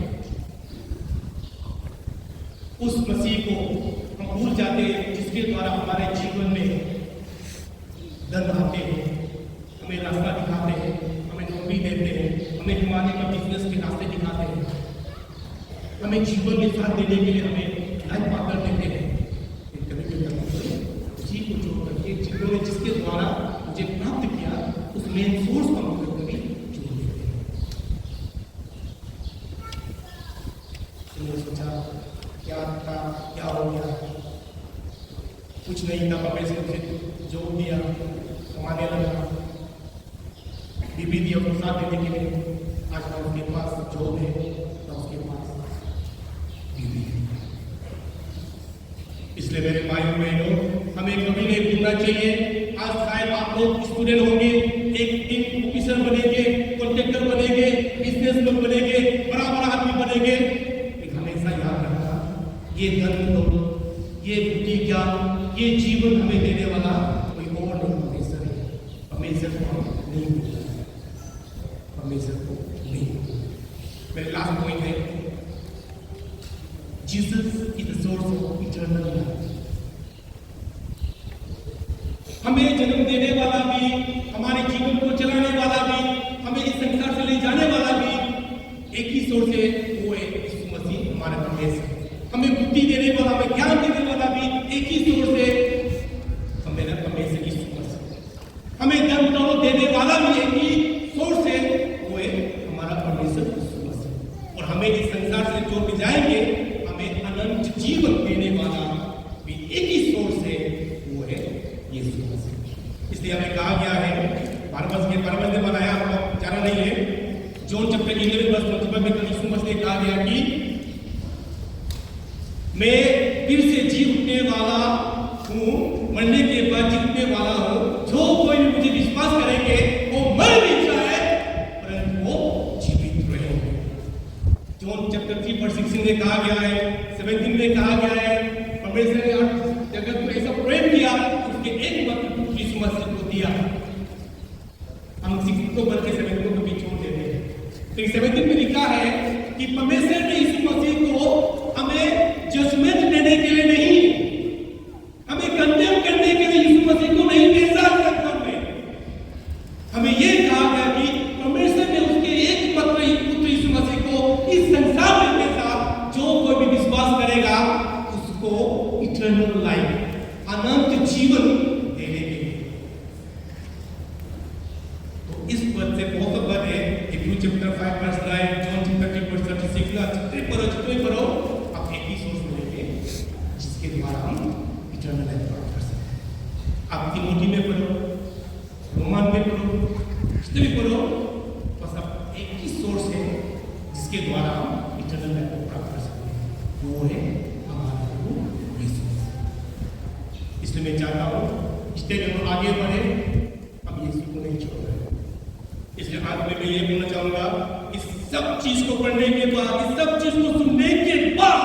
उस मसीह को हम भूल जाते हैं जिसके द्वारा हमारे जीवन में दर्द आते हैं, हमें रास्ता दिखाते हैं, हमें नौकरी देते हैं, हमें कमाने का बिजनेस के रास्ते दिखाते हैं, हमें जीवन में साथ देने के लिए हमें लाइफ पार्टनर देते हैं। उसी को छोड़ करके जिन्होंने जिसके द्वारा मुझे प्राप्त किया, उस मेन सोर्स को हम कभी छोड़ देते हैं। मैंने सोचा क्या था, क्या हो गया? कुछ नहीं था। परमेश्वर मुझे जोड़ दिया, कमाने लगा, बीबी दिया को साथ देने के लिए। आज ना उसके पास जॉब है, ना उसके पास बीबी है। इसलिए मेरे भाइयों बहनों, हमें कभी नहीं भूलना चाहिए। आज शायद आप लोग स्टूडेंट होंगे, एक दिन ऑफिसर बनेंगे, कॉन्ट्रैक्टर बनेंगे, बिजनेसमैन बनेंगे, बड़ा बड़ा आदमी बनेंगे, लेकिन हमेशा याद रखना, ये धन दौलत, ये बुद्धि ज्ञान, ये जीवन हमें देने वाला कोई और नहीं, परमेश्वर है। परमेश्वर को हम नहीं भूलना, परमेश्वर को नहीं भूलना। मेरा लास्ट पॉइंट है, Jesus is the source of eternal life. हमें जन्म देने वाला भी, हमारे जीवन को चलाने वाला भी, हमें इस संसार से ले जाने वाला भी एक ही सोर्स है, वो है यीशु मसीह हमारे परमेश्वर। हमें बुद्धि देने वाला, हमें ज्ञान देने वाला भी एक ही सोर्स है, हमें परमेश्वर यीशु मसीह। हमें धन दौलत देने वाला भी एक ही सोर्स है, वो है हमारा परमेश्वर यीशु मसीह। और हमें इस संसार से जो भी जाएंगे, अनंत जीवन देने वाला भी एक ही सोर्स है, वो है यीशु मसीह। इसलिए हमें कहा गया है, बारबस ने बनाया, आपको जाना नहीं है, जॉन चैप्टर 11 वर्स 25 में यीशु मसीह ने कहा गया कि मैं फिर से जी उठने वाला हूँ, मरने के बाद जी उठने वाला हूँ। जो कोई भी मुझे विश्वास करेंगे वो मर भी जाए परंतु वो जीवित रहेंगे। जॉन चैप्टर 3 वर्स 16 में कहा गया है, 17 में कहा गया है, परमेश्वर ने जगत को ऐसा प्रेम किया, उसके एक वक्त यीशु मसीह को दिया। हम 6 को बढ़ के 7 को कभी छोड़ देते हैं। तो 17 में लिखा है कि परमेश्वर ने यीशु मसीह को हमें जजमेंट देने के लिए नहीं, हमें कंडेम करने के लिए यीशु मसीह को नहीं भेजा संसार में। हमें यह कहा गया कि परमेश्वर ने उसके एक पुत्र यीशु मसीह को इस संसार में भेजा, जो कोई भी विश्वास करेगा उसको इटर्नल लाइफ, अनंत जीवन देने के लिए। तो इस पद से बहुत पद है, Hebrews chapter 5 verse 9, John chapter 3 verse 36 ना जितने पढ़ो आप एक ही सोच मिलेंगे जिसके द्वारा हम इटर्नल लाइफ प्राप्त कर सकते हैं। आप तीमोथी में पढ़ो, रोमन में पढ़ो, जितने भी पढ़ो, बस आप एक ही सोर्स है जिसके द्वारा हम इटर्नल लाइफ को प्राप्त कर सकते हैं, वो है हमारा प्रभु यीशु मसीह। इसलिए मैं चाहता हूँ इससे हम आगे बढ़े, हम यीशु को नहीं छोड़ रहे। इसलिए आज मैं ये बोलना चाहूंगा, इस सब चीज को पढ़ने के बाद, इस सब चीज को सुनने के बाद,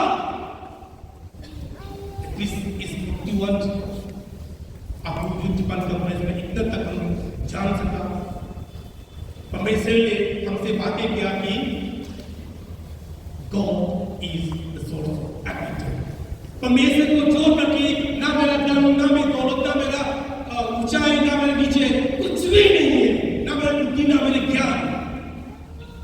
इस 51 आप वेसेल ने हमसे बातें किया कि God is the source of everything. परमेश्वर को छोड़ करके ना मेरा धन, ना मेरी दौलत, ना मेरा ऊंचाई, ना मेरे नीचे कुछ भी नहीं है, ना मेरा बुद्धि, ना मेरे ज्ञान,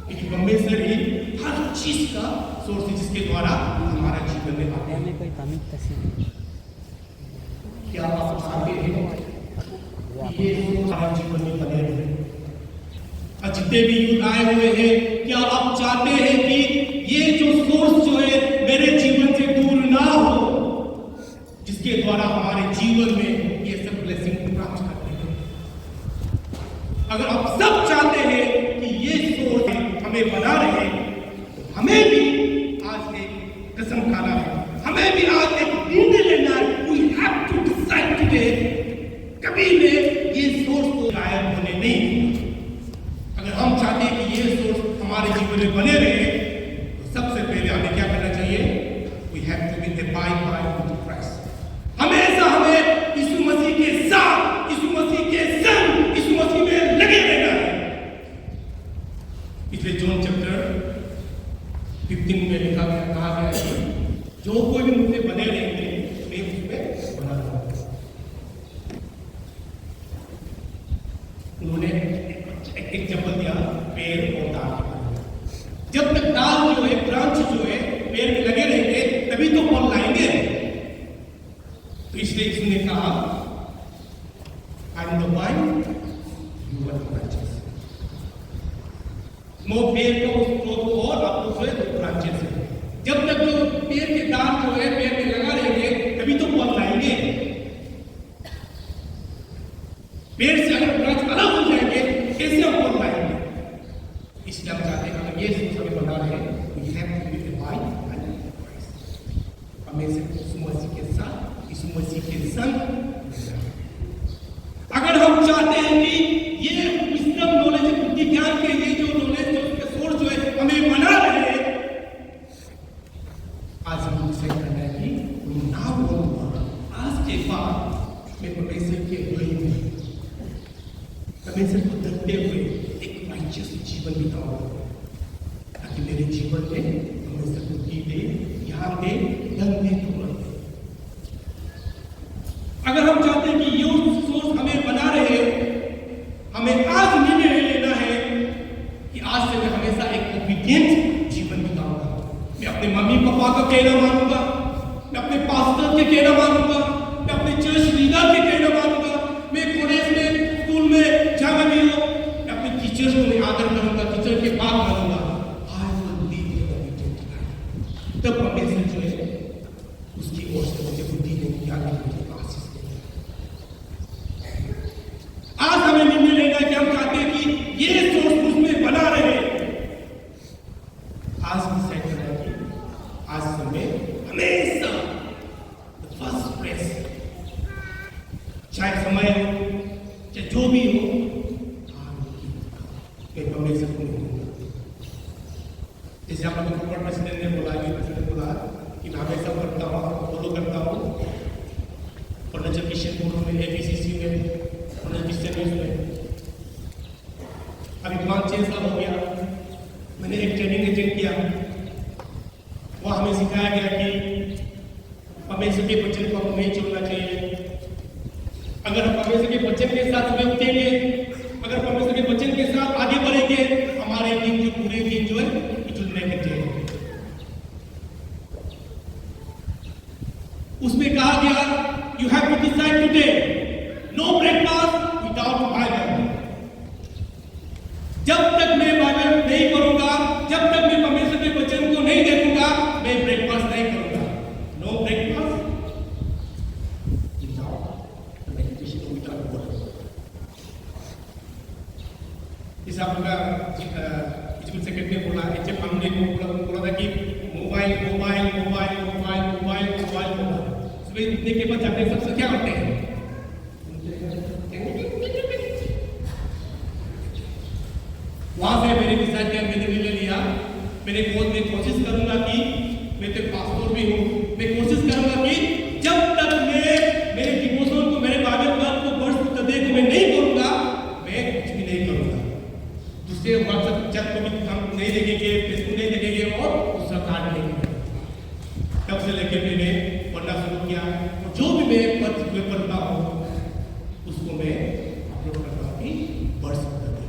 लेकिन परमेश्वर ही हर चीज का सोर्स है जिसके द्वारा हमारा जीवन में आते हैं। क्या आप चाहते हैं ये हमारे जीवन में बने रहे? और जितने भी युद्ध आए हुए हैं, क्या आप चाहते हैं कि ये जो सोर्स जो है मेरे जीवन से दूर ना हो, जिसके द्वारा हमारे जीवन में ये सब ब्लेसिंग प्राप्त करते हैं? अगर आप सब चाहते हैं कि ये सोर्स हमें बना रहे, तो हमें भी आज एक कसम खाना है, हमें भी आज एक निर्णय लेना है। We have to decide today, कभी भी ये सोर्स को गायब होने नहीं। अगर हम चाहते हैं कि ये सोर्स हमारे जीवन में बने रहे, तो सबसे पहले हमें क्या करना चाहिए? We have to be abide by Christ। हमेशा हमें यीशु मसीह के साथ, यीशु मसीह के संग, यीशु मसीह में लगे रहना है। पिछले जॉन चैप्टर 15 में लिखा गया, कहा गया है जो कोई भी मुझसे बने रहेंगे मैं उसमें बना रहूंगा। उन्होंने एक एग्जाम्पल दिया पेड़ और दाल के बारे में। जब तक दाल जो है, ब्रांच जो है पेड़ में लगे रहेंगे तभी तो फल लाएंगे। तो इसलिए इसने कहा I am the vine, you are the branches. मैं पेड़ का उस स्रोत को और आप लोग जो है ब्रांचेस है। जब तक जो पेड़ के दाल जो है पेड़ में लगा रहेंगे तभी तो फल लाएंगे। पेड़ से अगर ब्रांच अलग हो जाएंगे कैसे हम फल लाएंगे? इसलिए हम चाहते हैं अगर ये सोच हमें बना रहे we have to be divided by Christ। हमें से यीशु मसीह के साथ, यीशु मसीह के संग। अगर हम चाहते हैं कि ये विजडम, नॉलेज, बुद्धि, ज्ञान के ये जो नॉलेज जो उसके सोर्स जो है हमें बना रहे, आज हम डिसाइड करना है कि ना बोलूंगा आज के बाद मैं परमेश्वर के वही में, परमेश्वर को डरते हुए एक righteous जीवन बिताऊंगा, ताकि मेरे जीवन में परमेश्वर को बुद्धि दे, ज्ञान दे, धन दे, दौलत दे। अगर हम चाहते हैं कि ये सोच हमें बना रहे, हमें आज निर्णय लेना है कि आज से मैं हमेशा एक ओबीडिएंट जीवन बिताऊंगा। मैं अपने मम्मी पापा का कहना मानूंगा, मैं अपने पास्टर के कहना मानूंगा, मैं अपने चर्च लीडर के कहना मानूंगा, मैं कॉलेज में, स्कूल में जहां भी हो, मैं अपने टीचर्स को मैं आदर करूंगा, टीचर के बात मानूंगा। I will leave the obedient life. तब परमेश्वर जो है उसकी ओर से मुझे बुद्धि देगी, ज्ञान देगी, आशीष देगी। आज हमें निर्णय लेना है कि हम चाहते हैं कि ये सोर्स उसमें बना रहे। आज डिसाइड करना है कि आज समय हमेशा फर्स्ट प्लेस, चाहे समय हो चाहे जो भी हो, मैं परमेश्वर को नहीं दूंगा। जैसे आप लोगों को प्रेसिडेंट ने बोला, प्रेसिडेंट बोला कि मैं हमेशा पढ़ता हूँ, फॉलो करता हूँ, और नजर क्रिश्चियन बोर्ड में, एपीसीसी में, और क्रिश्चियन में। अभी प्लान चेंज हो गया, मैंने एक ट्रेनिंग अटेंड किया, वहाँ हमें सिखाया गया कि परमेश्वर के वचन को हमें नहीं छोड़ना चाहिए। अगर हम परमेश्वर के वचन के साथ हमें उठेंगे, अगर परमेश्वर के वचन के साथ आगे बढ़ेंगे, हमारे दिन जो पूरे दिन जो है इतने कटेंगे। उसमें कहा गया you have to decide today, no breakfast without Bible. जब तक मैं बाइबल नहीं पढ़ूंगा, जब तक मैं परमेश्वर के वचन को नहीं देखूंगा, मैं ब्रेकफास्ट नहीं करूंगा। No breakfast without meditation, without word. इस आपका स्कूल सेक्रेटरी बोला, एचएफ हमने बोला था कि mobile mobile mobile mobile mobile mobile mobile. सुबह उठने के बाद जाते सबसे क्या करते हैं? वहां से मैंने डिसाइड किया, मैंने निर्णय लिया, मैंने कोशिश करूंगा कि मैं तो पास्टर भी हूँ, मैं कोशिश करूंगा कि जब तक मैं मेरे डिवोशन को, मेरे बाइबल को, वर्ष को मैं नहीं करूंगा, मैं कुछ भी नहीं करूंगा। दूसरे वर्ष तब से लेकर मैंने पढ़ना शुरू किया और जो भी मैं पत्र पढ़ता हूँ उसको मैं अपलोड करता हूँ कि बढ़ सकता है।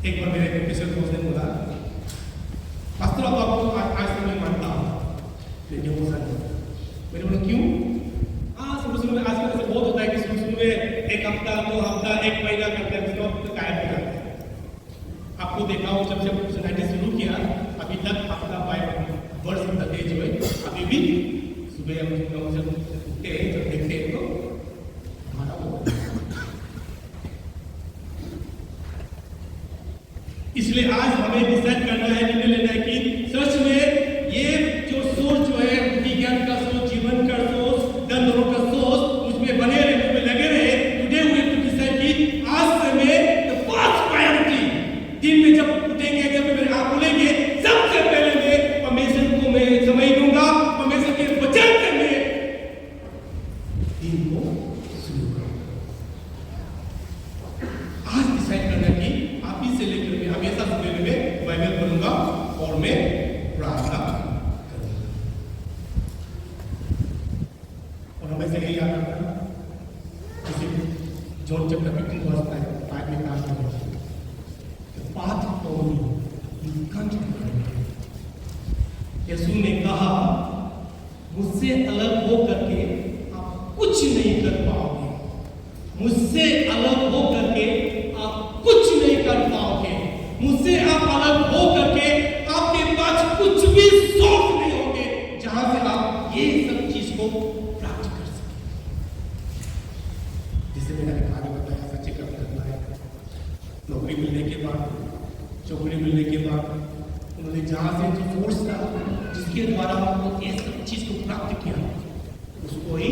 एक बार मेरे प्रोफेसर दोस्त ने बोला, पास्टर अब आपको आज तो मैं मानता हूँ लेकिन वो सच है। मैंने बोला क्यों? हाँ, शुरू में आजकल ऐसा बहुत होता है कि शुरू में एक हफ्ता, 2 हफ्ता, 1 महीना करते हैं, उसके बाद गायब हो जाते हैं। आपको देखा हो जब से सोसाइटी शुरू किया अभी तक हफ्ता बाय वर्ष तक जो है अभी भी सुबह हम जब उठते हैं जब देखते हैं तो हमारा वो। इसलिए आज हमें डिसाइड करना है, निर्णय लेना है कि सच में ये जो सोच जो है विज्ञान का सोच, जीवन का सोच, धर्म का सोच उसमें बने रहे, उसमें लगे रहे। Today we have to decide कि आज से मैं द फर्स्ट प्रायोरिटी दिन में जब उठेंगे, जब मेरे आप बोलेंगे, सबसे पहले मैं परमेश्वर को मैं समय दूंगा, परमेश्वर के वचन से मैं दिन को शुरू करूंगा। आज डिसाइड करना कि आप ही से लेकर मैं हमेशा सुबह में बाइबल पढ़ूंगा और मैं प्रार्थना करूंगा। और हमेशा यही याद रखना, जैसे जॉन चैप्टर 15 वर्स 5 में कहा है, path only you can't do it। यीशु ने कहा, मुझसे अलग हो करके आप कुछ नहीं कर पाओगे, मुझसे अलग हो करके आप कुछ नहीं कर पाओगे, मुझसे आप अलग हो करके आपके पास कुछ भी सोर्स नहीं होंगे जहां से आप ये सब चीज को प्राप्त कर सके। जिसे मैंने आगे बताया, सच्चे कर्म करना है। नौकरी मिलने के बाद, चौकड़ी मिलने के बाद उन्होंने जहाँ से जो फोर्स था जिसके द्वारा उनको ये सब चीज को प्राप्त किया उसको ही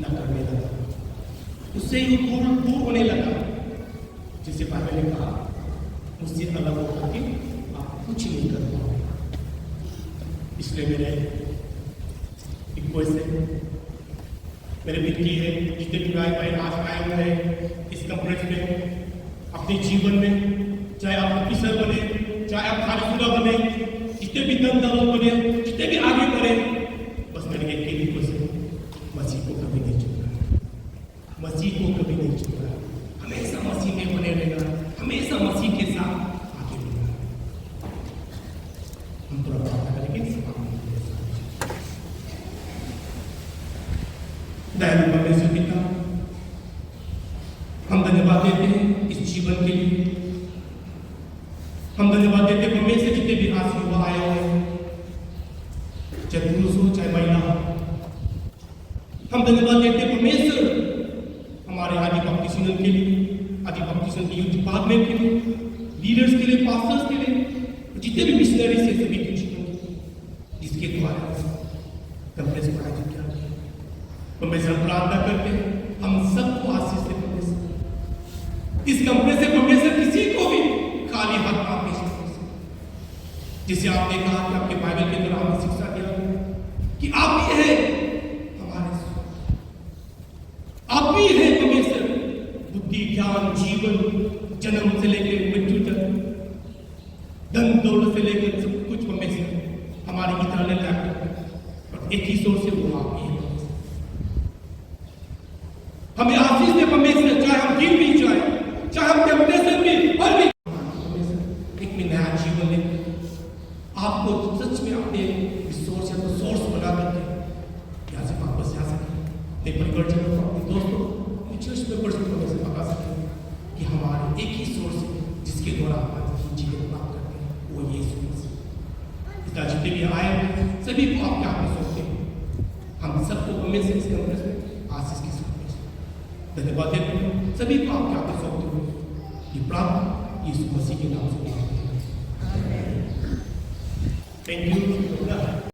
न करने लगा, उससे ही दूर दूर होने लगा। जिसे बाइबल ने कहा, मुझसे अलग होकर के आप कुछ नहीं कर पाओगे। इसलिए मेरे रिक्वेस्ट है, मेरे विनती है, जितने भी भाई आज आए हुए हैं इस कॉन्फ्रेंस में, अपने जीवन में चाहे आप ऑफिसर बने, चाहे आप खालीशुदा बने, जितने भी दमदारों बने, जितने भी आगे बढ़े, बस मेरे एक ही रिक्वेस्ट है, मसीह को कभी नहीं छोड़ना, मसीह को कभी नहीं छोड़ना, हमेशा मसीह में बने रहना, हमेशा मसीह के साथ आगे बढ़ना। हम थोड़ा प्रार्थना करेंगे। दयालु परमेश्वर पिता, हम धन्यवाद देते हैं इस जीवन के लिए। हम धन्यवाद देते हैं परमेश्वर, जितने भी आज युवा आए हुए हैं, चाहे पुरुष हो चाहे महिला हो, हम धन्यवाद देते हैं परमेश्वर हमारे आदि बपतिस्मा के लिए, आदि बपतिस्मा के यूथ डिपार्टमेंट के लिए, लीडर्स के लिए, पास्टर्स के लिए, जितने भी मिशनरी से सभी कुछ जिसके द्वारा कॉन्फ्रेंस को आयोजित किया गया। परमेश्वर प्रार्थना करते हैं हम सबको आशीष दे परमेश्वर, इस कॉन्फ्रेंस से परमेश्वर किसी को भी खाली हाथ आप नहीं सकते। जिसे आपने कहा कि आपके बाइबल के द्वारा हमें शिक्षा दिया कि आप ही है हमारे, आप ही है परमेश्वर, बुद्धि, ज्ञान, जीवन, जन्म से लेकर मृत्यु तक, धन दौलत से लेकर सब कुछ परमेश्वर हमारे इतना ले लायक, और एक ही सोच से वो आप ही है। हमें आशीष दे परमेश्वर, चाहे हम गिर भी जाए, चाहे हम टेम्पटेशन भी और भी एक में नया जीवन लेकर आपको सच में अपने रिसोर्स या तो सोर्स बना करके यहाँ से वापस जा सके। अपने परिवर्तन को, अपने दोस्तों, अपने चर्च मेंबर्स को से बता सके कि हमारे एक ही सोर्स है जिसके द्वारा हमारे जीवन प्राप्त करते हैं, वो ये सोर्स है। इतना जितने भी आए हैं सभी को आपके हाथ में सौंपते हैं। हम सबको परमेश्वर इस कॉन्फ्रेंस में आशीष की धन्यवाद देते हैं, सभी को आपके हाथ में सौंपते हुए ये प्रार्थना यीशु मसीह के नाम से। Thank you.